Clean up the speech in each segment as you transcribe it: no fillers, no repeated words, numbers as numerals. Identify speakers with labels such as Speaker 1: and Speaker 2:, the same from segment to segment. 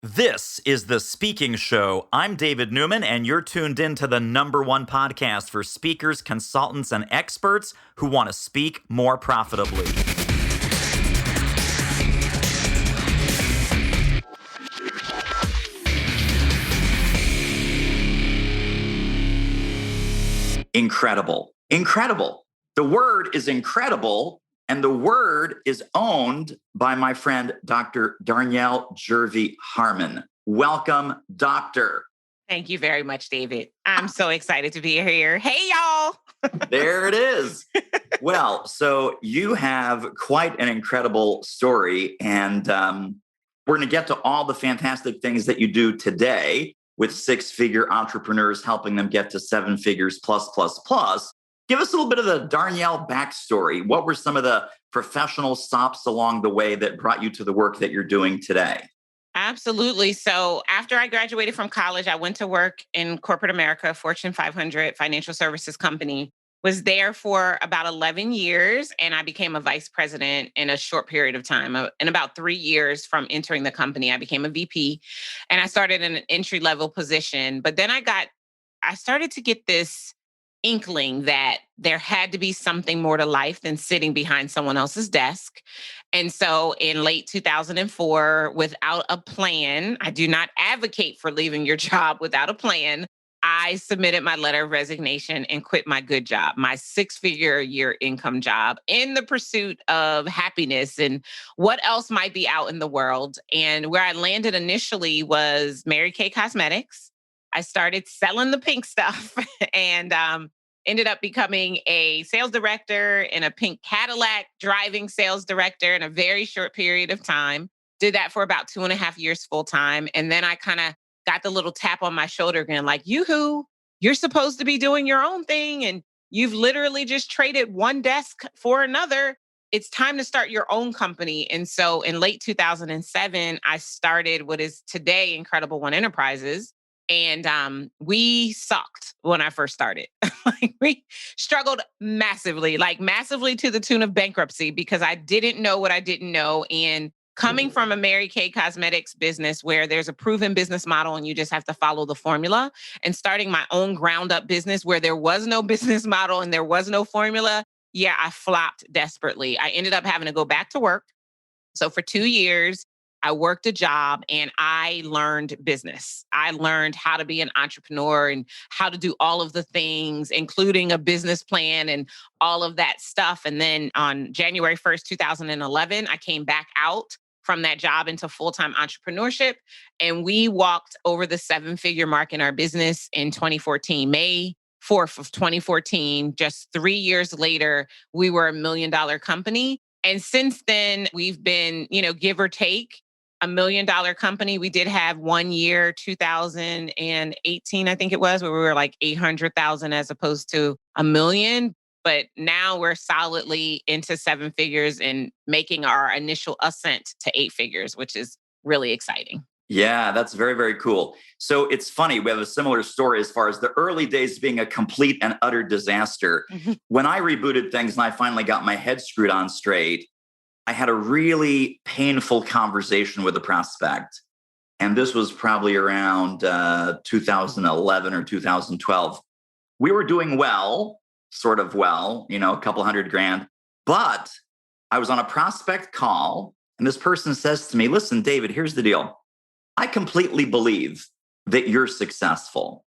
Speaker 1: This is The Speaking Show. I'm David Newman, and you're tuned in to the #1 podcast for speakers, consultants, and experts who want to speak more profitably. Incredible. Incredible. The word is incredible, and the word is owned by my friend, Dr. Darnyelle Harmon. Welcome, Doctor.
Speaker 2: Thank you very much, David. I'm so excited to be here. Hey, y'all.
Speaker 1: There it is. Well, so you have quite an incredible story, and we're going to get to all the fantastic things that you do today with six-figure entrepreneurs, helping them get to seven figures plus. Give us a little bit of the Darnyelle backstory. What were some of the professional stops along the way that brought you to the work that you're doing today?
Speaker 2: Absolutely. So after I graduated from college, I went to work in corporate America, Fortune 500 financial services company. Was there for about 11 years, and I became a vice president in a short period of time. In about 3 years from entering the company, I became a VP, and I started in an entry-level position. But then I started to get this inkling that there had to be something more to life than sitting behind someone else's desk. And so in late 2004, without a plan, I do not advocate for leaving your job without a plan. I submitted my letter of resignation and quit my good job, my six-figure a year income job, in the pursuit of happiness and what else might be out in the world. And where I landed initially was Mary Kay Cosmetics. I started selling the pink stuff and ended up becoming a sales director in a pink Cadillac, driving sales director in a very short period of time. Did that for about 2.5 years full time. And then I kind of got the little tap on my shoulder again, like, yoo-hoo, you're supposed to be doing your own thing. And you've literally just traded one desk for another. It's time to start your own company. And so in late 2007, I started what is today Incredible One Enterprises. And we sucked when I first started. We struggled massively, like massively to the tune of bankruptcy, because I didn't know what I didn't know. And coming from a Mary Kay Cosmetics business where there's a proven business model and you just have to follow the formula, and starting my own ground up business where there was no business model and there was no formula, yeah, I flopped desperately. I ended up having to go back to work. So for 2 years, I worked a job and I learned business. I learned how to be an entrepreneur and how to do all of the things, including a business plan and all of that stuff. And then on January 1st, 2011, I came back out from that job into full-time entrepreneurship. And we walked over the seven-figure mark in our business in 2014, May 4th of 2014. Just 3 years later, we were $1 million company. And since then, we've been, give or take, $1 million company. We did have 1 year, 2018, I think it was, where we were like 800,000 as opposed to 1 million. But now we're solidly into seven figures and making our initial ascent to 8 figures, which is really exciting.
Speaker 1: Yeah, that's very, very cool. So it's funny, we have a similar story as far as the early days being a complete and utter disaster. When I rebooted things and I finally got my head screwed on straight, I had a really painful conversation with a prospect. And this was probably around 2011 or 2012. We were doing well, sort of well, a couple $100,000. But I was on a prospect call and this person says to me, listen, David, here's the deal. I completely believe that you're successful.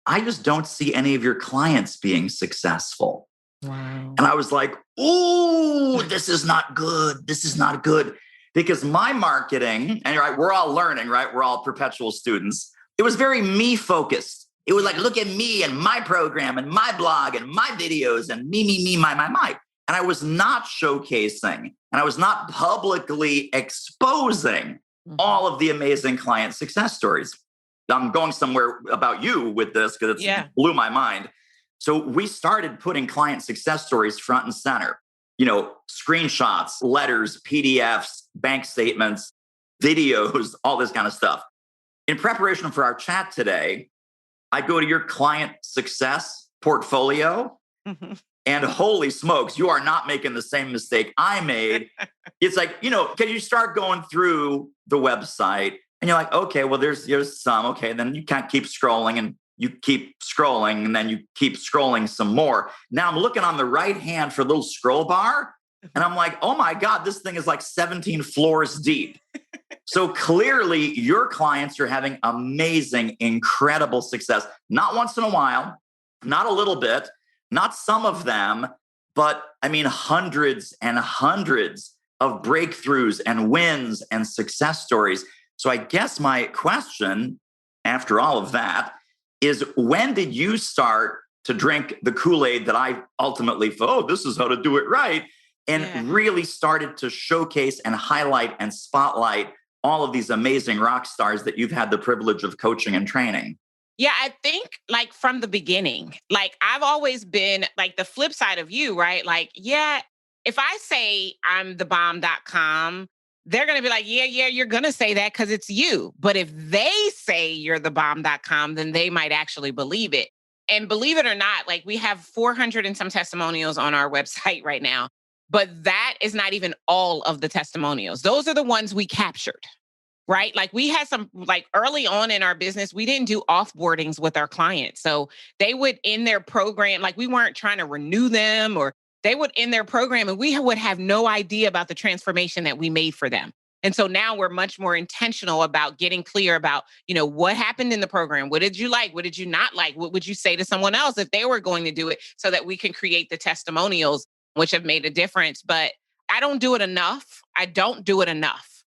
Speaker 1: I just don't see any of your clients being successful.
Speaker 2: Wow.
Speaker 1: And I was like, ooh, this is not good. This is not good. Because my marketing, and we're all learning, right? We're all perpetual students. It was very me focused. It was like, look at me and my program and my blog and my videos and me, my. And I was not showcasing and I was not publicly exposing all of the amazing client success stories. I'm going somewhere about you with this because it blew my mind. So we started putting client success stories front and center, screenshots, letters, PDFs, bank statements, videos, all this kind of stuff. In preparation for our chat today, I go to your client success portfolio and holy smokes, you are not making the same mistake I made. It's like, can you start going through the website? And you're like, okay, well, there's some. Okay. Then you can't keep scrolling and you keep scrolling and then you keep scrolling some more. Now I'm looking on the right hand for a little scroll bar. And I'm like, oh my God, this thing is like 17 floors deep. So clearly your clients are having amazing, incredible success. Not once in a while, not a little bit, not some of them, but I mean, hundreds and hundreds of breakthroughs and wins and success stories. So I guess my question after all of that is, when did you start to drink the Kool-Aid that I ultimately thought, oh, this is how to do it right, and really started to showcase and highlight and spotlight all of these amazing rock stars that you've had the privilege of coaching and training?
Speaker 2: Yeah, I think like from the beginning, like I've always been like the flip side of you, right? Like, yeah, if I say I'm the bomb.com, they're going to be like, yeah, you're going to say that because it's you. But if they say you're the bomb.com, then they might actually believe it. And believe it or not, like we have 400 and some testimonials on our website right now. But that is not even all of the testimonials. Those are the ones we captured, right? Like we had some, like early on in our business, we didn't do offboardings with our clients. So they would in their program, like we weren't trying to renew them, or they would in their program and we would have no idea about the transformation that we made for them. And so now we're much more intentional about getting clear about, what happened in the program? What did you like? What did you not like? What would you say to someone else if they were going to do it, so that we can create the testimonials which have made a difference. But I don't do it enough. I don't do it enough.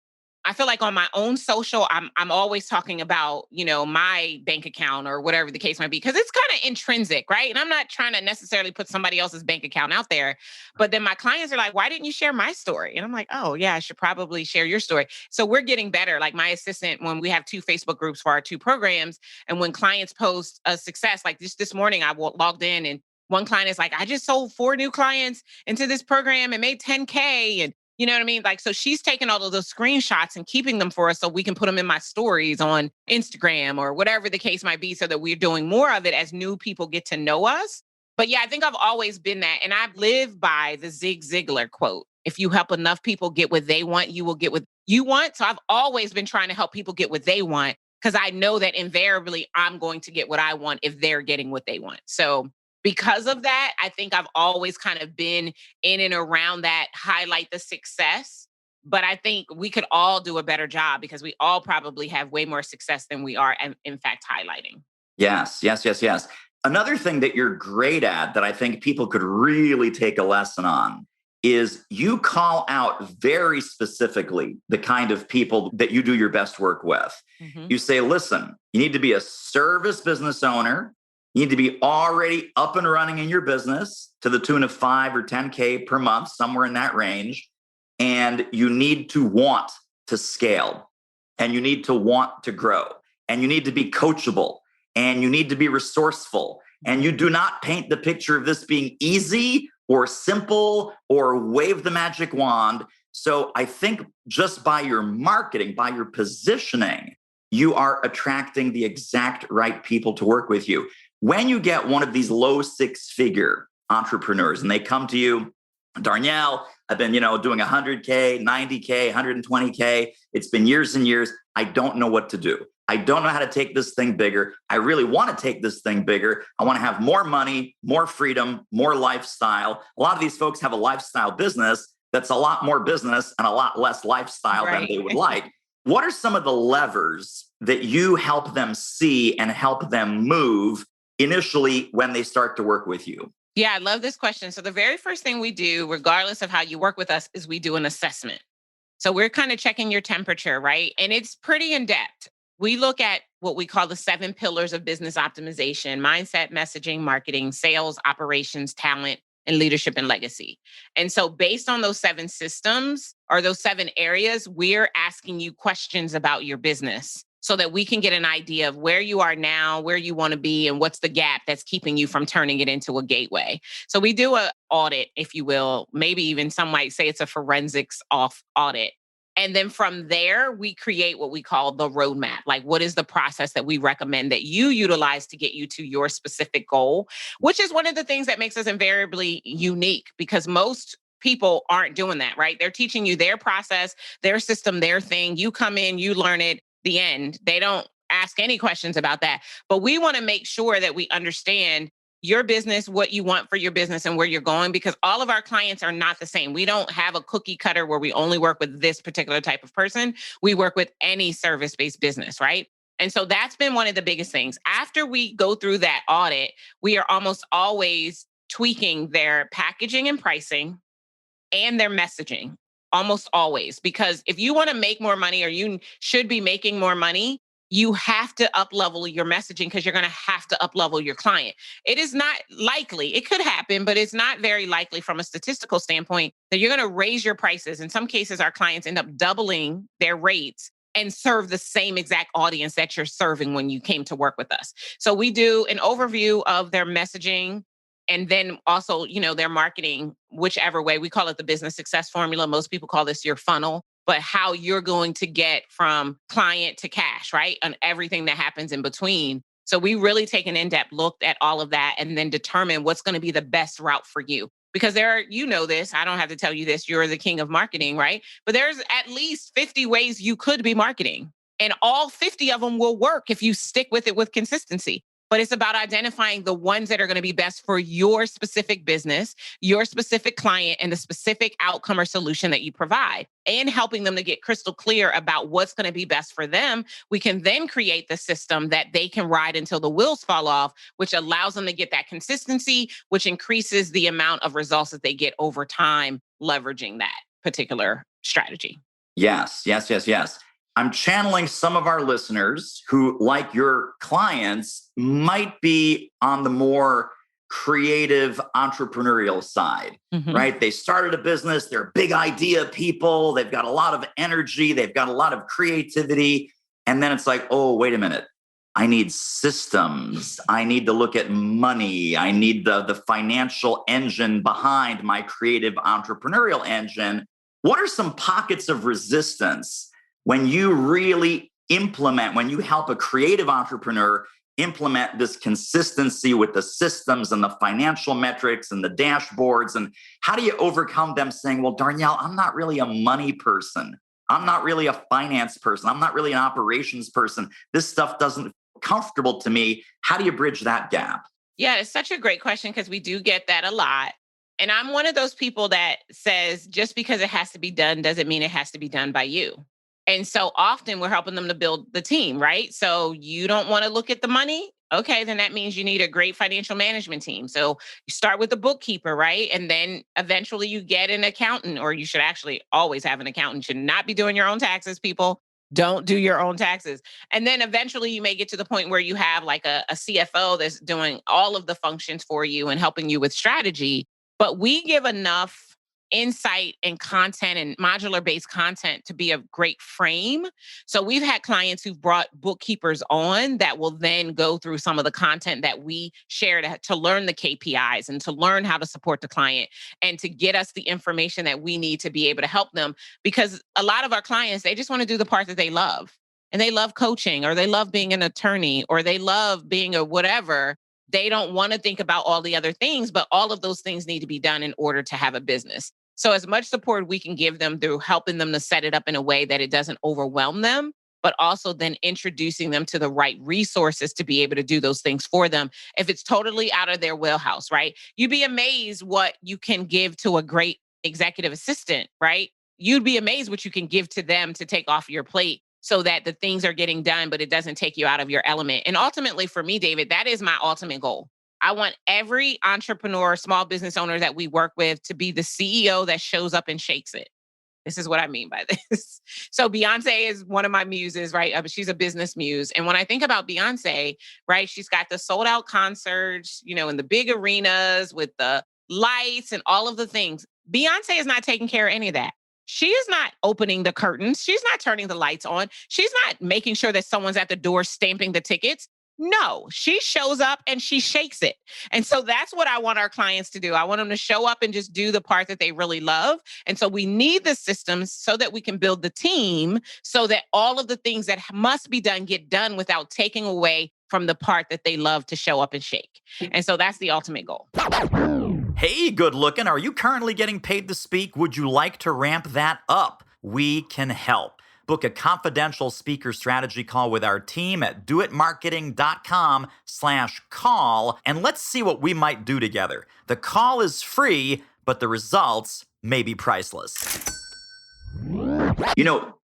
Speaker 2: I feel like on my own social, I'm always talking about, my bank account or whatever the case might be, because it's kind of intrinsic, right? And I'm not trying to necessarily put somebody else's bank account out there. But then my clients are like, why didn't you share my story? And I'm like, oh yeah, I should probably share your story. So we're getting better. Like my assistant, when we have 2 Facebook groups for our 2 programs, and when clients post a success, like this morning, I logged in and one client is like, I just sold 4 new clients into this program and made 10K. And you know what I mean? Like, so she's taking all of those screenshots and keeping them for us so we can put them in my stories on Instagram or whatever the case might be, so that we're doing more of it as new people get to know us. But yeah, I think I've always been that. And I live by the Zig Ziglar quote: if you help enough people get what they want, you will get what you want. So I've always been trying to help people get what they want, because I know that invariably I'm going to get what I want if they're getting what they want. So because of that, I think I've always kind of been in and around that, highlight the success. But I think we could all do a better job, because we all probably have way more success than we are, and in fact, highlighting.
Speaker 1: Yes, yes, yes, yes. Another thing that you're great at that I think people could really take a lesson on is you call out very specifically the kind of people that you do your best work with.
Speaker 2: Mm-hmm.
Speaker 1: You say, listen, you need to be a service business owner. You need to be already up and running in your business to the tune of 5 or 10K per month, somewhere in that range. And you need to want to scale, and you need to want to grow, and you need to be coachable, and you need to be resourceful. And you do not paint the picture of this being easy or simple or wave the magic wand. So I think just by your marketing, by your positioning, you are attracting the exact right people to work with you. When you get one of these low 6-figure entrepreneurs and they come to you, Darnyelle, I've been, doing 100K, 90K, 120K. It's been years and years. I don't know what to do. I don't know how to take this thing bigger. I really want to take this thing bigger. I want to have more money, more freedom, more lifestyle. A lot of these folks have a lifestyle business that's a lot more business and a lot less lifestyle than they would like. What are some of the levers that you help them see and help them move initially when they start to work with you?
Speaker 2: Yeah, I love this question. So the very first thing we do, regardless of how you work with us, is we do an assessment. So we're kind of checking your temperature, right? And it's pretty in depth. We look at what we call the 7 pillars of business optimization: mindset, messaging, marketing, sales, operations, talent, and leadership and legacy. And so based on those 7 systems, or those 7 areas, we're asking you questions about your business, so that we can get an idea of where you are now, where you want to be, and what's the gap that's keeping you from turning it into a gateway. So we do an audit, if you will. Maybe even some might say it's a forensics off audit. And then from there, we create what we call the roadmap. Like, what is the process that we recommend that you utilize to get you to your specific goal, which is one of the things that makes us invariably unique, because most people aren't doing that, right? They're teaching you their process, their system, their thing. You come in, you learn it, the end. They don't ask any questions about that. But we want to make sure that we understand your business, what you want for your business and where you're going, because all of our clients are not the same. We don't have a cookie cutter where we only work with this particular type of person. We work with any service-based business, right? And so that's been one of the biggest things. After we go through that audit, we are almost always tweaking their packaging and pricing and their messaging, almost always. Because if you want to make more money, or you should be making more money, you have to up level your messaging, because you're going to have to up level your client. It is not likely, it could happen, but it's not very likely from a statistical standpoint that you're going to raise your prices. In some cases, our clients end up doubling their rates and serve the same exact audience that you're serving when you came to work with us. So we do an overview of their messaging, and then also, their marketing, whichever way. We call it the business success formula. Most people call this your funnel, but how you're going to get from client to cash, right? And everything that happens in between. So we really take an in-depth look at all of that and then determine what's going to be the best route for you. Because this, I don't have to tell you this, you're the king of marketing, right? But there's at least 50 ways you could be marketing. And all 50 of them will work if you stick with it with consistency. But it's about identifying the ones that are going to be best for your specific business, your specific client, and the specific outcome or solution that you provide, and helping them to get crystal clear about what's going to be best for them. We can then create the system that they can ride until the wheels fall off, which allows them to get that consistency, which increases the amount of results that they get over time, leveraging that particular strategy.
Speaker 1: Yes, yes, yes, yes. I'm channeling some of our listeners who, like your clients, might be on the more creative entrepreneurial side, right? They started a business, they're big idea people, they've got a lot of energy, they've got a lot of creativity. And then it's like, oh, wait a minute. I need systems. I need to look at money. I need the financial engine behind my creative entrepreneurial engine. What are some pockets of resistance when you really when you help a creative entrepreneur implement this consistency with the systems and the financial metrics and the dashboards? And how do you overcome them saying, well, Darnyelle, I'm not really a money person. I'm not really a finance person. I'm not really an operations person. This stuff doesn't feel comfortable to me. How do you bridge that gap?
Speaker 2: Yeah, it's such a great question, because we do get that a lot. And I'm one of those people that says, just because it has to be done doesn't mean it has to be done by you. And so often we're helping them to build the team, right? So you don't want to look at the money? Okay, then that means you need a great financial management team. So you start with a bookkeeper, right? And then eventually you get an accountant, or you should actually always have an accountant. You should not be doing your own taxes, people. Don't do your own taxes. And then eventually you may get to the point where you have like a CFO that's doing all of the functions for you and helping you with strategy. But we give enough insight and content and modular-based content to be a great frame. So we've had clients who've brought bookkeepers on that will then go through some of the content that we share to learn the KPIs and to learn how to support the client and to get us the information that we need to be able to help them. Because a lot of our clients, they just want to do the part that they love. And they love coaching, or they love being an attorney, or they love being a whatever. They don't want to think about all the other things, but all of those things need to be done in order to have a business. So as much support we can give them through helping them to set it up in a way that it doesn't overwhelm them, but also then introducing them to the right resources to be able to do those things for them. If it's totally out of their wheelhouse, right? You'd be amazed what you can give to a great executive assistant, right? You'd be amazed what you can give to them to take off your plate so that the things are getting done, but it doesn't take you out of your element. And ultimately for me, David, that is my ultimate goal. I want every entrepreneur, small business owner that we work with to be the CEO that shows up and shakes it. This is what I mean by this. So Beyonce is one of my muses, right? She's a business muse. And when I think about Beyonce, right, she's got the sold out concerts, in the big arenas with the lights and all of the things. Beyonce is not taking care of any of that. She is not opening the curtains. She's not turning the lights on. She's not making sure that someone's at the door stamping the tickets. No, she shows up and she shakes it. And so that's what I want our clients to do. I want them to show up and just do the part that they really love. And so we need the systems so that we can build the team so that all of the things that must be done get done without taking away from the part that they love to show up and shake. And so that's the ultimate goal.
Speaker 1: Hey, good looking. Are you currently getting paid to speak? Would you like to ramp that up? We can help. Book a confidential speaker strategy call with our team at doitmarketing.com/call, and let's see what we might do together. The call is free, but the results may be priceless.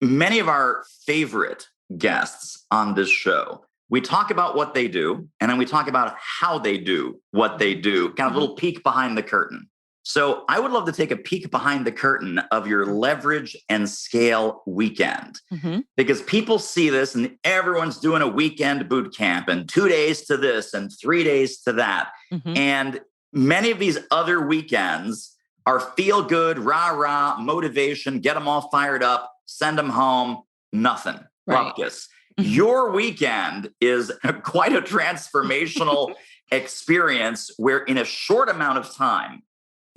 Speaker 1: Many of our favorite guests on this show, we talk about what they do, and then we talk about how they do what they do, kind of a little peek behind the curtain. So I would love to take a peek behind the curtain of your leverage and scale weekend, because people see this and everyone's doing a weekend boot camp and 2 days to this and 3 days to that. And many of these other weekends are feel good, rah, motivation, get them all fired up, send them home, nothing.
Speaker 2: Right.
Speaker 1: Your weekend is quite a transformational experience where in a short amount of time,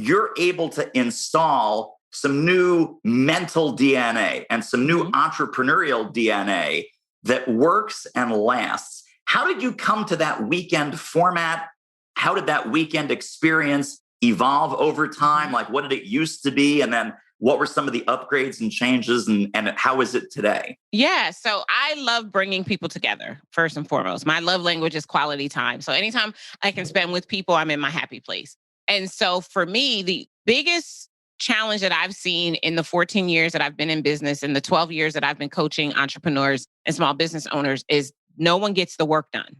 Speaker 1: you're able to install some new mental DNA and some new entrepreneurial DNA that works and lasts. How did you come to that weekend format? How did that weekend experience evolve over time? Like, what did it used to be? And then what were some of the upgrades and changes, and how is it today?
Speaker 2: Yeah. So I love bringing people together, first and foremost. My love language is quality time. So anytime I can spend with people, I'm in my happy place. And so for me, the biggest challenge that I've seen in the 14 years that I've been in business and the 12 years that I've been coaching entrepreneurs and small business owners is no one gets the work done.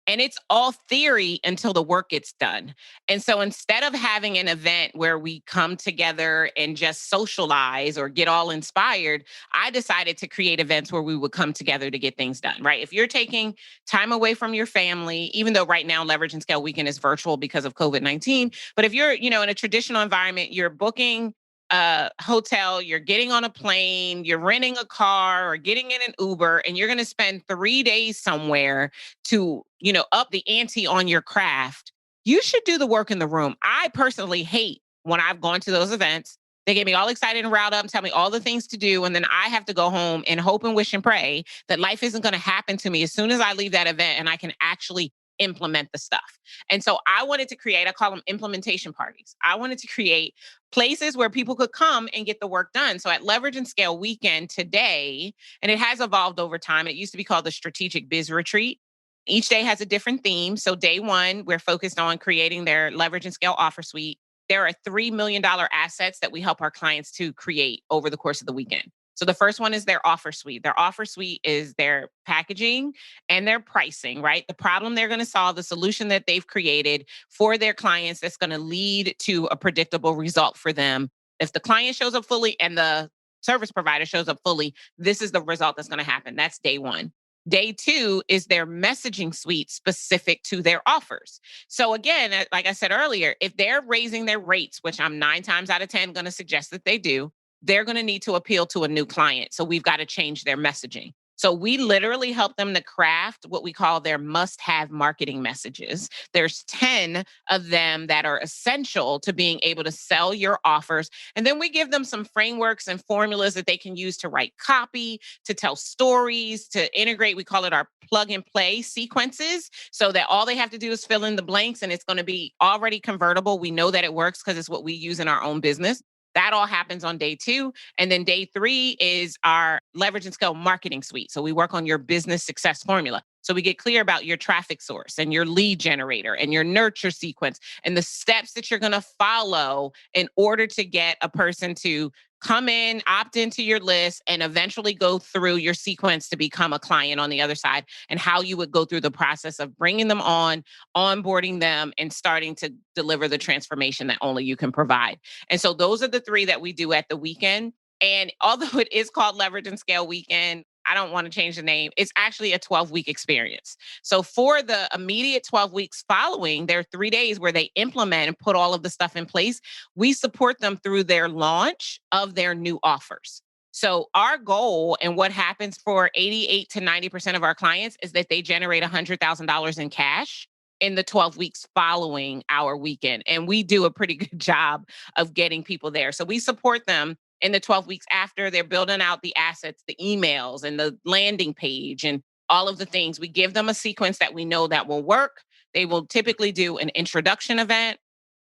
Speaker 2: And it's all theory until the work gets done. And so instead of having an event where we come together and just socialize or get all inspired, I decided to create events where we would come together to get things done, right? If you're taking time away from your family, even though right now Leverage and Scale Weekend is virtual because of COVID-19, but if you're, in a traditional environment, you're booking a hotel, you're getting on a plane, you're renting a car or getting in an Uber, and you're going to spend 3 days somewhere to, up the ante on your craft, you should do the work in the room. I personally hate when I've gone to those events. They get me all excited and riled up and tell me all the things to do. And then I have to go home and hope and wish and pray that life isn't going to happen to me as soon as I leave that event and I can actually implement the stuff. And so I wanted to create, I call them implementation parties. I wanted to create places where people could come and get the work done. So at Leverage and Scale Weekend today, and it has evolved over time, it used to be called the Strategic Biz Retreat. Each day has a different theme. So day one, we're focused on creating their Leverage and Scale offer suite. There are $3 million assets that we help our clients to create over the course of the weekend. So the first one is their offer suite. Their offer suite is their packaging and their pricing, right? The problem they're going to solve, the solution that they've created for their clients that's going to lead to a predictable result for them. If the client shows up fully and the service provider shows up fully, this is the result that's going to happen. That's day one. Day two is their messaging suite specific to their offers. So again, like I said earlier, if they're raising their rates, which I'm 9 times out of 10 going to suggest that they do, they're going to need to appeal to a new client. So we've got to change their messaging. So we literally help them to craft what we call their must-have marketing messages. There's 10 of them that are essential to being able to sell your offers. And then we give them some frameworks and formulas that they can use to write copy, to tell stories, to integrate, we call it our plug and play sequences, so that all they have to do is fill in the blanks and it's going to be already convertible. We know that it works because it's what we use in our own business. That all happens on day two. And then day three is our Leverage and Scale marketing suite. So we work on your business success formula. So we get clear about your traffic source and your lead generator and your nurture sequence and the steps that you're going to follow in order to get a person to come in, opt into your list, and eventually go through your sequence to become a client on the other side, and how you would go through the process of bringing them on, onboarding them, and starting to deliver the transformation that only you can provide. And so those are the 3 that we do at the weekend. And although it is called Leverage and Scale Weekend, I don't want to change the name. It's actually a 12-week experience. So for the immediate 12 weeks following, there are 3 days where they implement and put all of the stuff in place. We support them through their launch of their new offers. So our goal, and what happens for 88 to 90% of our clients, is that they generate $100,000 in cash in the 12 weeks following our weekend. And we do a pretty good job of getting people there. So we support them in the 12 weeks after. They're building out the assets, the emails and the landing page and all of the things. We give them a sequence that we know that will work. They will typically do an introduction event.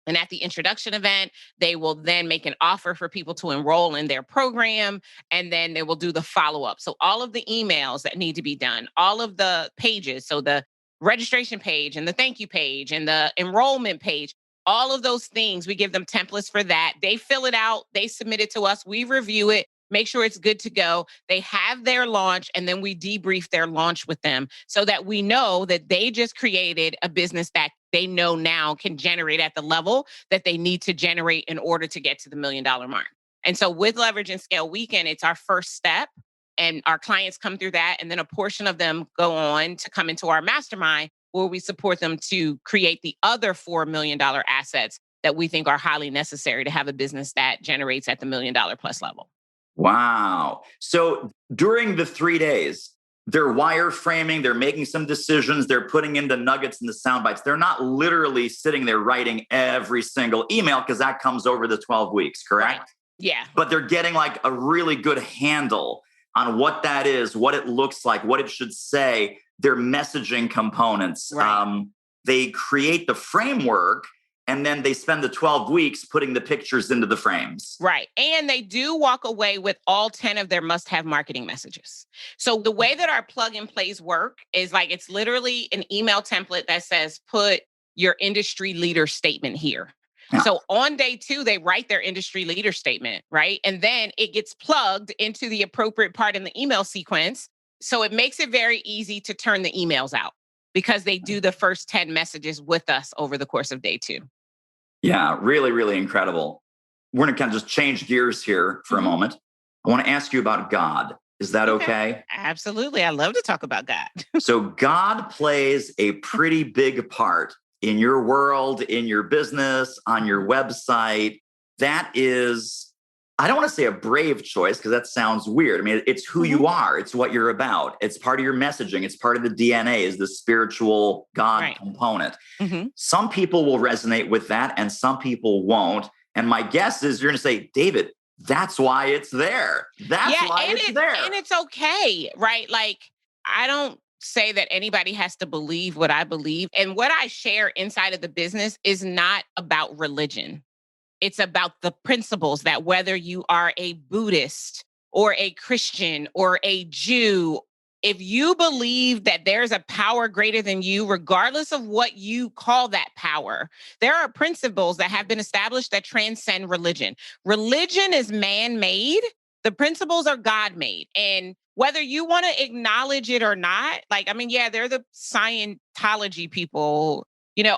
Speaker 2: And at the introduction event, they will then make an offer for people to enroll in their program. And then they will do the follow up. So all of the emails that need to be done, all of the pages, so the registration page and the thank you page and the enrollment page, all of those things, we give them templates for that. They fill it out, they submit it to us, we review it, make sure it's good to go. They have their launch, and then we debrief their launch with them so that we know that they just created a business that they know now can generate at the level that they need to generate in order to get to the $1 million mark. And so with Leverage and Scale Weekend, it's our first step. And our clients come through that. And then a portion of them go on to come into our mastermind where we support them to create the other $4 million assets that we think are highly necessary to have a business that generates at the $1 million plus level.
Speaker 1: Wow. So during the 3 days, they're wireframing, they're making some decisions, they're putting in the nuggets and the sound bites. They're not literally sitting there writing every single email because that comes over the 12 weeks, correct?
Speaker 2: Right. Yeah.
Speaker 1: But they're getting like a really good handle on what that is, what it looks like, what it should say, their messaging components.
Speaker 2: Right.
Speaker 1: They create the framework, and then they spend the 12 weeks putting the pictures into the frames.
Speaker 2: Right. And they do walk away with all 10 of their must-have marketing messages. So the way that our plug and plays work is like, it's literally an email template that says, put your industry leader statement here.
Speaker 1: Yeah.
Speaker 2: So on day 2, they write their industry leader statement, right? And then it gets plugged into the appropriate part in the email sequence. So it makes it very easy to turn the emails out because they do the first 10 messages with us over the course of day 2.
Speaker 1: Yeah, really, really incredible. We're going to kind of just change gears here for a moment. I want to ask you about God. Is that okay?
Speaker 2: Absolutely. I love to talk about God.
Speaker 1: So God plays a pretty big part in your world, in your business, on your website. That is, I don't want to say a brave choice because that sounds weird. I mean, it's who you are. It's what you're about. It's part of your messaging. It's part of the DNA is the spiritual God component. Some people will resonate with that and some people won't. And my guess is you're going to say, David, that's why it's there. That's why it's there.
Speaker 2: And it's okay, right? Like, I don't say that anybody has to believe what I believe. And what I share inside of the business is not about religion. It's about the principles that whether you are a Buddhist or a Christian or a Jew, if you believe that there's a power greater than you, regardless of what you call that power, there are principles that have been established that transcend religion. Religion is man-made. The principles are God-made. And whether you want to acknowledge it or not, like, I mean, yeah, they're the Scientology people,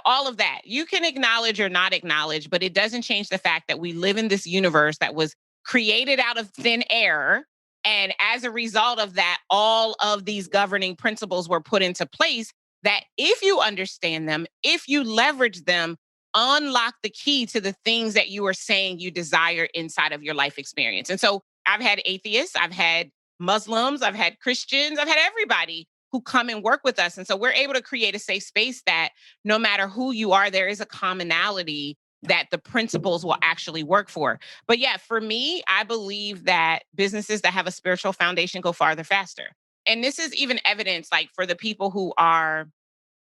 Speaker 2: all of that. You can acknowledge or not acknowledge, but it doesn't change the fact that we live in this universe that was created out of thin air. And as a result of that, all of these governing principles were put into place that if you understand them, if you leverage them, unlock the key to the things that you are saying you desire inside of your life experience. And so I've had atheists, I've had Muslims, I've had Christians, I've had everybody who come and work with us. And so we're able to create a safe space that no matter who you are, there is a commonality that the principles will actually work for. But yeah, for me, I believe that businesses that have a spiritual foundation go farther faster. And this is even evidence like for the people who are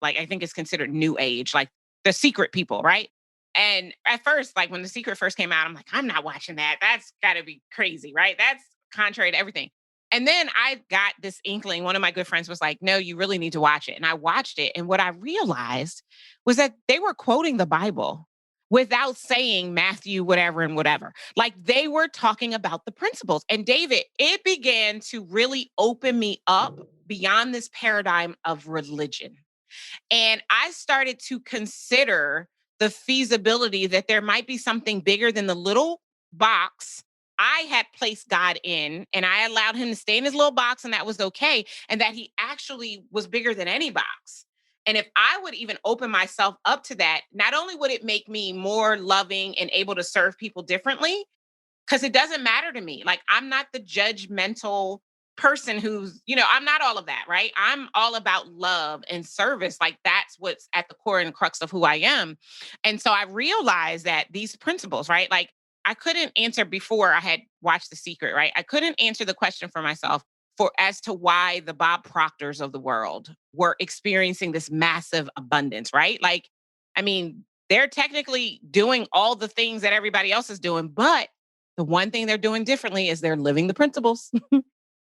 Speaker 2: like, I think it's considered new age, like the secret people, right? And at first, like when The Secret first came out, I'm like, I'm not watching that. That's gotta be crazy, right? That's contrary to everything. And then I got this inkling. One of my good friends was like, no, you really need to watch it. And I watched it. And what I realized was that they were quoting the Bible without saying Matthew, whatever, and whatever. Like they were talking about the principles. And David, it began to really open me up beyond this paradigm of religion. And I started to consider the feasibility that there might be something bigger than the little box I had placed God in, and I allowed him to stay in his little box, and that was okay. And that he actually was bigger than any box. And if I would even open myself up to that, not only would it make me more loving and able to serve people differently, because it doesn't matter to me. Like, I'm not the judgmental person who's, I'm not all of that, right? I'm all about love and service. Like, that's what's at the core and crux of who I am. And so I realized that these principles, right? Like, I couldn't answer before I had watched The Secret, right? I couldn't answer the question for myself for as to why the Bob Proctors of the world were experiencing this massive abundance, right? Like, I mean, They're technically doing all the things that everybody else is doing, but the one thing they're doing differently is they're living the principles.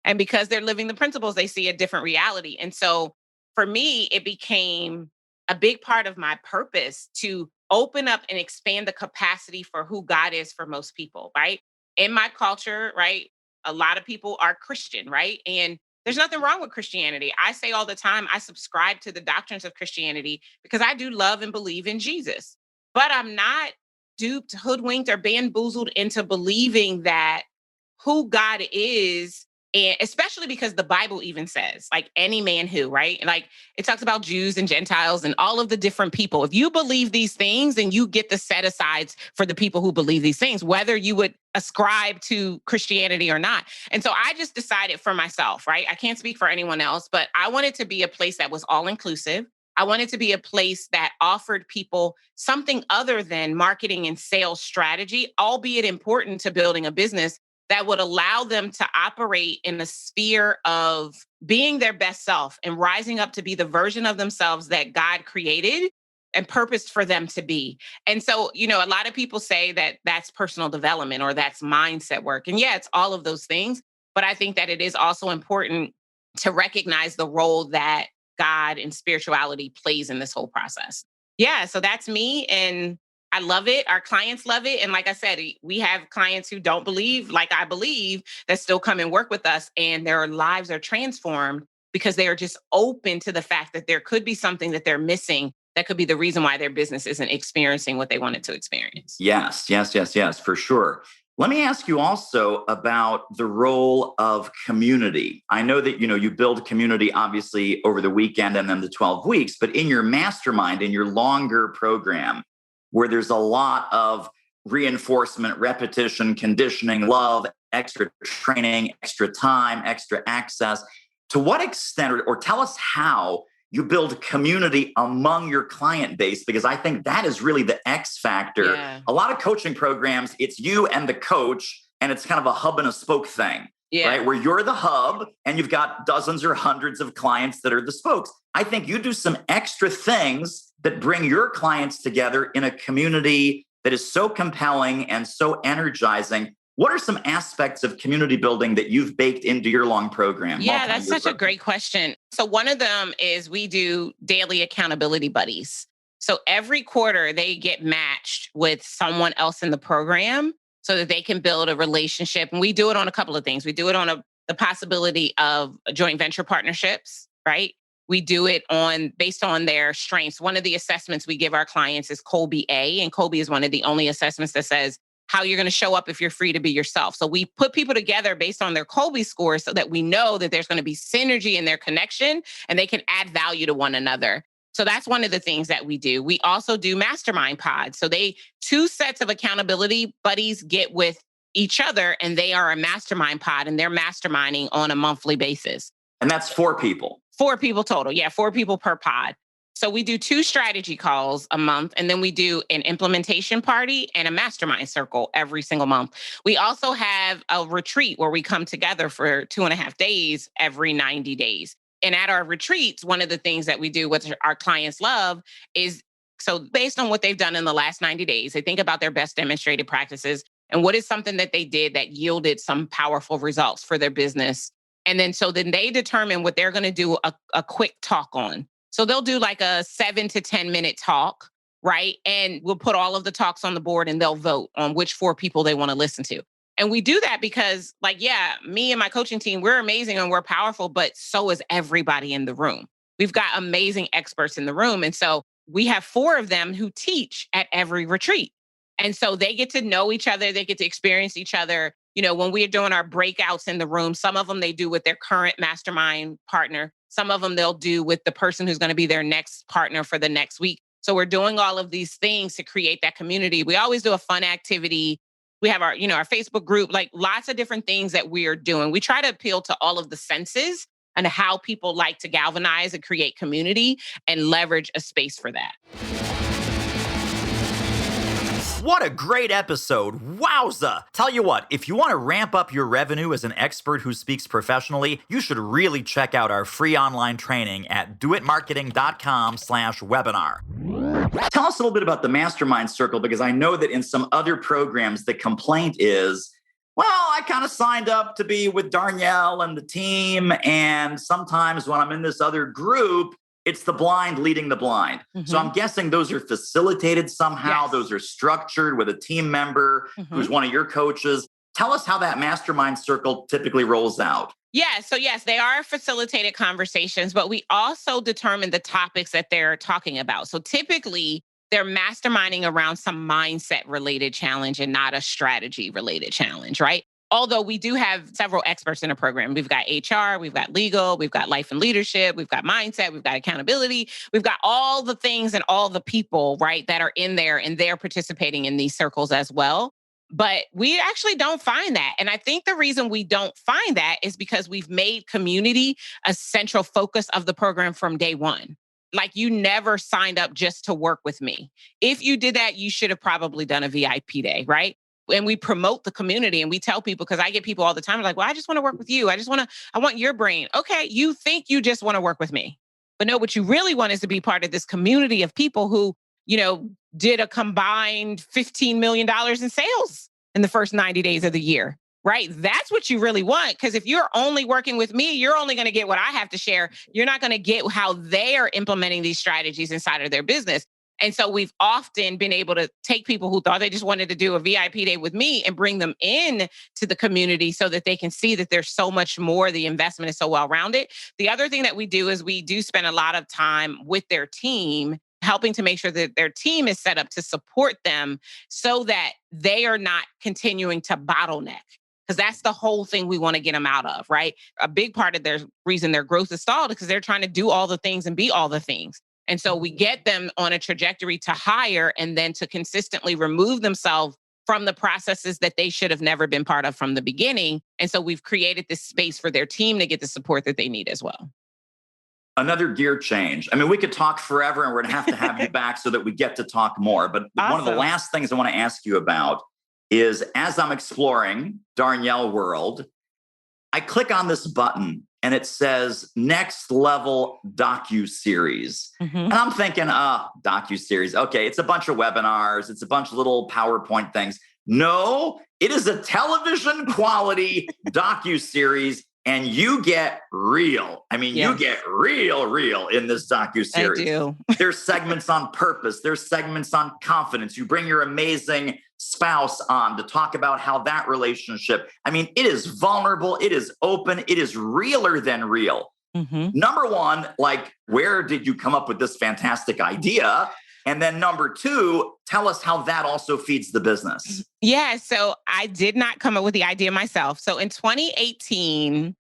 Speaker 2: And because they're living the principles, they see a different reality. And so for me, it became a big part of my purpose to open up and expand the capacity for who God is for most people, right? In my culture, right? A lot of people are Christian, right? And there's nothing wrong with Christianity. I say all the time, I subscribe to the doctrines of Christianity because I do love and believe in Jesus. But I'm not duped, hoodwinked, or bamboozled into believing that who God is, and especially because the Bible even says, like any man who, right? Like it talks about Jews and Gentiles and all of the different people. If you believe these things, then you get the set asides for the people who believe these things, whether you would ascribe to Christianity or not. And so I just decided for myself, right? I can't speak for anyone else, but I wanted to be a place that was all inclusive. I wanted to be a place that offered people something other than marketing and sales strategy, albeit important to building a business, that would allow them to operate in a sphere of being their best self and rising up to be the version of themselves that God created and purposed for them to be. And so, a lot of people say that that's personal development or that's mindset work. And yeah, it's all of those things. But I think that it is also important to recognize the role that God and spirituality plays in this whole process. Yeah, so that's me. And I love it. Our clients love it. And like I said, we have clients who don't believe like I believe that still come and work with us, and their lives are transformed because they are just open to the fact that there could be something that they're missing that could be the reason why their business isn't experiencing what they wanted to experience.
Speaker 1: Yes, yes, yes, yes, for sure. Let me ask you also about the role of community. I know that you build community obviously over the weekend and then the 12 weeks, but in your mastermind, in your longer program, where there's a lot of reinforcement, repetition, conditioning, love, extra training, extra time, extra access. To what extent, or tell us how you build community among your client base, because I think that is really the X factor.
Speaker 2: Yeah.
Speaker 1: A lot of coaching programs, it's you and the coach, and it's kind of a hub and a spoke thing.
Speaker 2: Yeah.
Speaker 1: Right? Where you're the hub and you've got dozens or hundreds of clients that are the spokes. I think you do some extra things that bring your clients together in a community that is so compelling and so energizing. What are some aspects of community building that you've baked into your long program?
Speaker 2: Yeah, that's such a great question. So one of them is we do daily accountability buddies. So every quarter they get matched with someone else in the program so that they can build a relationship. And we do it on a couple of things. We do it on the possibility of joint venture partnerships, right? We do it based on their strengths. One of the assessments we give our clients is Colby A, and Colby is one of the only assessments that says how you're going to show up if you're free to be yourself. So we put people together based on their Colby score so that we know that there's going to be synergy in their connection and they can add value to one another. So that's one of the things that we do. We also do Mastermind Pods. So two sets of accountability buddies get with each other, and they are a mastermind pod, and they're masterminding on a monthly basis.
Speaker 1: And that's 4 people.
Speaker 2: 4 people total. Yeah, 4 people per pod. So we do 2 strategy calls a month, and then we do an implementation party and a mastermind circle every single month. We also have a retreat where we come together for 2.5 days every 90 days. And at our retreats, one of the things that we do, which our clients love, is so based on what they've done in the last 90 days, they think about their best demonstrated practices and what is something that they did that yielded some powerful results for their business. And then they determine what they're going to do a quick talk on. So they'll do like a 7 to 10 minute talk, right? And we'll put all of the talks on the board and they'll vote on which 4 people they want to listen to. And we do that because, me and my coaching team, we're amazing and we're powerful, but so is everybody in the room. We've got amazing experts in the room. And so we have 4 of them who teach at every retreat. And so they get to know each other. They get to experience each other. When we're doing our breakouts in the room, some of them they do with their current mastermind partner. Some of them they'll do with the person who's going to be their next partner for the next week. So we're doing all of these things to create that community. We always do a fun activity. We have our Facebook group, like lots of different things that we are doing. We try to appeal to all of the senses and how people like to galvanize and create community and leverage a space for that.
Speaker 1: What a great episode. Wowza. Tell you what, if you want to ramp up your revenue as an expert who speaks professionally, you should really check out our free online training at doitmarketing.com/webinar. Tell us a little bit about the Mastermind Circle, because I know that in some other programs, the complaint is, well, I kind of signed up to be with Darnyelle and the team. And sometimes when I'm in this other group, it's the blind leading the blind. So I'm guessing those are facilitated somehow.
Speaker 2: Yes.
Speaker 1: Those are structured with a team member who's one of your coaches. Tell us how that Mastermind Circle typically rolls out.
Speaker 2: Yeah. So yes, they are facilitated conversations, but we also determine the topics that they're talking about. So typically they're masterminding around some mindset related challenge and not a strategy related challenge, right? Although we do have several experts in the program. We've got HR, we've got legal, we've got life and leadership, we've got mindset, we've got accountability, we've got all the things and all the people, right, that are in there, and they're participating in these circles as well. But we actually don't find that. And I think the reason we don't find that is because we've made community a central focus of the program from day one. Like, you never signed up just to work with me. If you did that, you should have probably done a VIP day, right? And we promote the community, and we tell people, because I get people all the time like, well, I just want to work with you. I want your brain. Okay, you think you just want to work with me. But no, what you really want is to be part of this community of people who, did a combined $15 million in sales in the first 90 days of the year, right? That's what you really want. Because if you're only working with me, you're only going to get what I have to share. You're not going to get how they are implementing these strategies inside of their business. And so we've often been able to take people who thought they just wanted to do a VIP day with me and bring them in to the community so that they can see that there's so much more. The investment is so well-rounded. The other thing that we do is we do spend a lot of time with their team, helping to make sure that their team is set up to support them so that they are not continuing to bottleneck. Because that's the whole thing we want to get them out of, right? A big part of their reason their growth is stalled is because they're trying to do all the things and be all the things. And so we get them on a trajectory to hire and then to consistently remove themselves from the processes that they should have never been part of from the beginning. And so we've created this space for their team to get the support that they need as well.
Speaker 1: Another gear change. I mean, we could talk forever, and we're going to have you back so that we get to talk more. But one of the last things I want to ask you about is, as I'm exploring Darnyelle World, I click on this button and it says Next Level Docu-Series. And I'm thinking, docu-series. Okay, it's a bunch of webinars. It's a bunch of little PowerPoint things. No, it is a television quality docu-series. And you get real. I mean, You get real in this docu-series.
Speaker 2: I do.
Speaker 1: There's segments on purpose. There's segments on confidence. You bring your amazing spouse on to talk about how that relationship, I mean, it is vulnerable. It is open. It is realer than real. Number one, where did you come up with this fantastic idea? And then number two, tell us how that also feeds the business.
Speaker 2: Yeah, so I did not come up with the idea myself. So in 2018,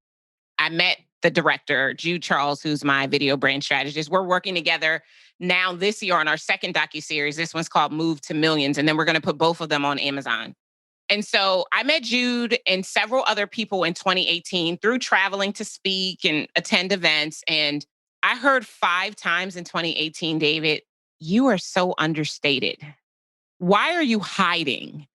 Speaker 2: I met the director, Jude Charles, who's my video brand strategist. We're working together now this year on our second docuseries. This one's called Move to Millions. And then we're going to put both of them on Amazon. And so I met Jude and several other people in 2018 through traveling to speak and attend events. And I heard 5 times in 2018, David, you are so understated. Why are you hiding?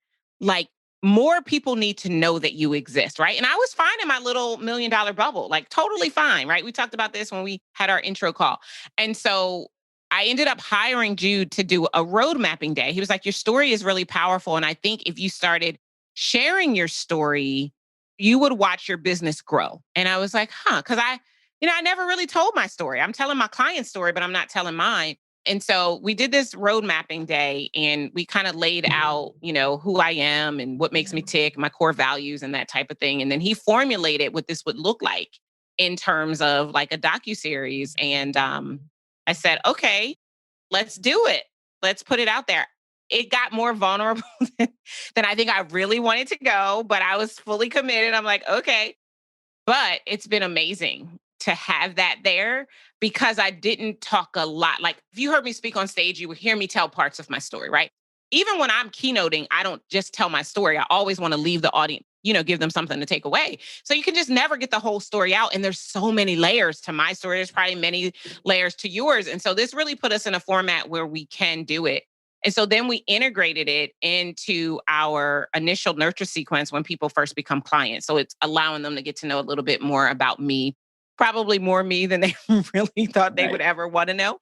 Speaker 2: More people need to know that you exist, right? And I was fine in my little $1 million bubble, totally fine, right? We talked about this when we had our intro call. And so I ended up hiring Jude to do a road mapping day. He was like, your story is really powerful. And I think if you started sharing your story, you would watch your business grow. And I was like, because I never really told my story. I'm telling my client's story, but I'm not telling mine. And so we did this road mapping day, and we kind of laid out, who I am and what makes me tick, my core values and that type of thing. And then he formulated what this would look like in terms of a docuseries. And I said, okay, let's do it. Let's put it out there. It got more vulnerable than I think I really wanted to go, but I was fully committed. I'm like, okay. But it's been amazing to have that there, because I didn't talk a lot. If you heard me speak on stage, you would hear me tell parts of my story, right? Even when I'm keynoting, I don't just tell my story. I always want to leave the audience, give them something to take away. So you can just never get the whole story out. And there's so many layers to my story. There's probably many layers to yours. And so this really put us in a format where we can do it. And so then we integrated it into our initial nurture sequence when people first become clients. So it's allowing them to get to know a little bit more about me, probably more me than they really thought they would ever want to know.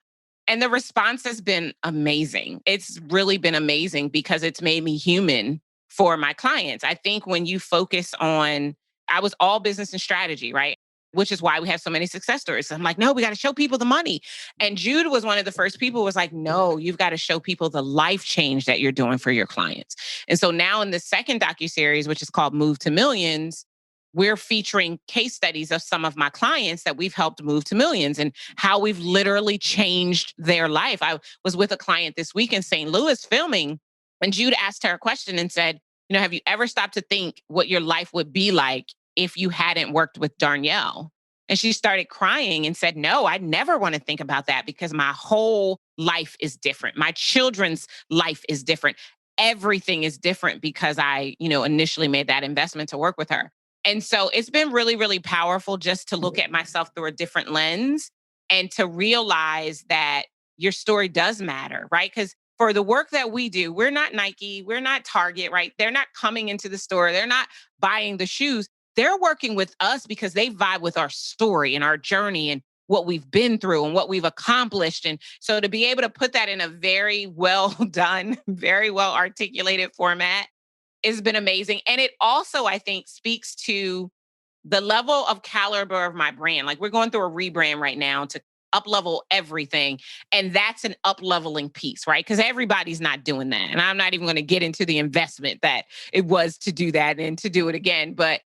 Speaker 2: And the response has been amazing. It's really been amazing because it's made me human for my clients. I think when you focus on, I was all business and strategy, right? Which is why we have so many success stories. I'm like, no, we got to show people the money. And Jude was one of the first people who was like, no, you've got to show people the life change that you're doing for your clients. And so now in the second docuseries, which is called Move to Millions, we're featuring case studies of some of my clients that we've helped move to millions and how we've literally changed their life. I was with a client this week in St. Louis filming, and Jude asked her a question and said, have you ever stopped to think what your life would be like if you hadn't worked with Darnyelle? And she started crying and said, no, I never want to think about that because my whole life is different. My children's life is different. Everything is different because I, initially made that investment to work with her. And so it's been really, really powerful just to look at myself through a different lens and to realize that your story does matter, right? Because for the work that we do, we're not Nike, we're not Target, right? They're not coming into the store, they're not buying the shoes. They're working with us because they vibe with our story and our journey and what we've been through and what we've accomplished. And so to be able to put that in a very well done, very well articulated format, it's been amazing. And it also, I think, speaks to the level of caliber of my brand. Like we're going through a rebrand right now to up-level everything. And that's an up-leveling piece, right? Because everybody's not doing that. And I'm not even going to get into the investment that it was to do that and to do it again. But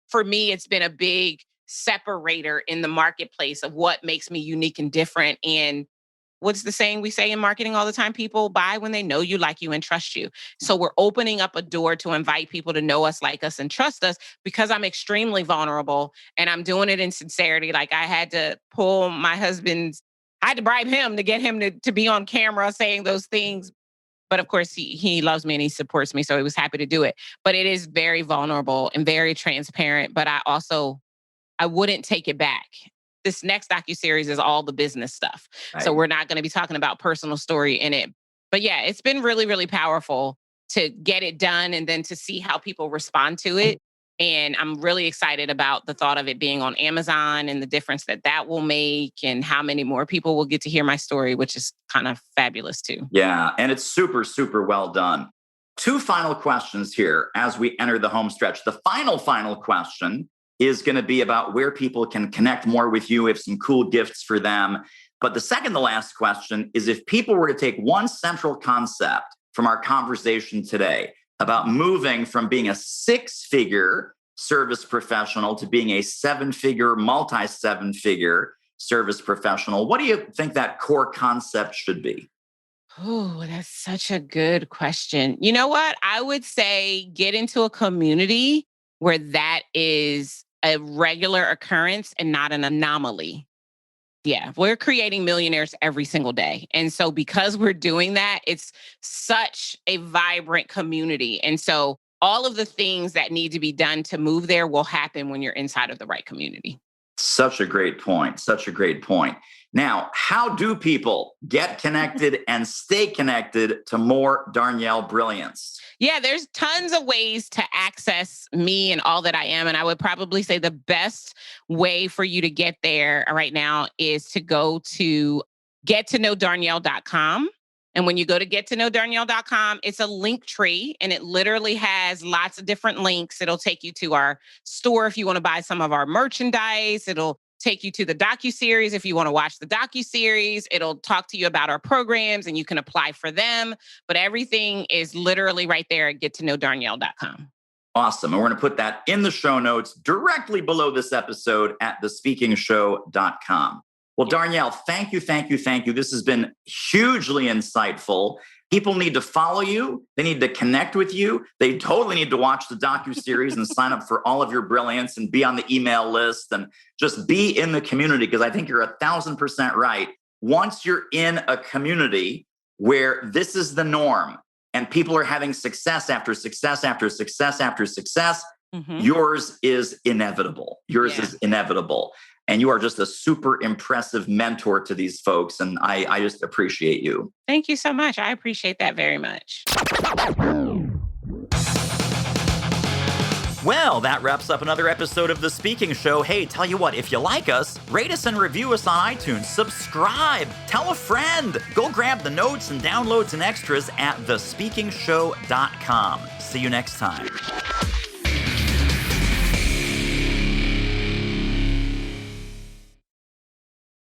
Speaker 2: for me, it's been a big separator in the marketplace of what makes me unique and different. And what's the saying we say in marketing all the time? People buy when they know you, like you, and trust you. So we're opening up a door to invite people to know us, like us, and trust us because I'm extremely vulnerable and I'm doing it in sincerity. Like I had to pull my husband's, I had to bribe him to get him to be on camera saying those things. But of course, he loves me and he supports me. So he was happy to do it. But it is very vulnerable and very transparent. But I wouldn't take it back. This next docuseries is all the business stuff.
Speaker 1: Right.
Speaker 2: So we're not going to be talking about personal story in it. But yeah, it's been really, really powerful to get it done and then to see how people respond to it. And I'm really excited about the thought of it being on Amazon and the difference that will make and how many more people will get to hear my story, which is kind of fabulous too.
Speaker 1: Yeah, and it's super, super well done. Two final questions here as we enter the home stretch. The final question is going to be about where people can connect more with you, if some cool gifts for them. But the second to last question is if people were to take one central concept from our conversation today about moving from being a 6-figure service professional to being a 7-figure, multi-7-figure service professional, what do you think that core concept should be?
Speaker 2: Oh, that's such a good question. You know what? I would say get into a community where that is a regular occurrence and not an anomaly. Yeah, we're creating millionaires every single day. And so because we're doing that, it's such a vibrant community. And so all of the things that need to be done to move there will happen when you're inside of the right community.
Speaker 1: Such a great point. Such a great point. Now, how do people get connected and stay connected to more Darnyelle brilliance?
Speaker 2: Yeah, there's tons of ways to access me and all that I am. And I would probably say the best way for you to get there right now is to go to gettoknowdarnyelle.com. And when you go to gettoknowdarnyelle.com, it's a link tree and it literally has lots of different links. It'll take you to our store if you want to buy some of our merchandise. It'll take you to the docuseries if you want to watch the docuseries. It'll talk to you about our programs and you can apply for them. But everything is literally right there at gettoknowdarnyelle.com.
Speaker 1: Awesome. And we're going to put that in the show notes directly below this episode at thespeakingshow.com. Well, Darnyelle, thank you. This has been hugely insightful. People need to follow you. They need to connect with you. They totally need to watch the docuseries and sign up for all of your brilliance and be on the email list and just be in the community, because I think you're 1,000% right. Once you're in a community where this is the norm and people are having success after success after success after success, yours is inevitable. Yours is inevitable. And you are just a super impressive mentor to these folks. And I just appreciate you.
Speaker 2: Thank you so much. I appreciate that very much.
Speaker 1: Well, that wraps up another episode of The Speaking Show. Hey, tell you what, if you like us, rate us and review us on iTunes. Subscribe. Tell a friend. Go grab the notes and downloads and extras at thespeakingshow.com. See you next time.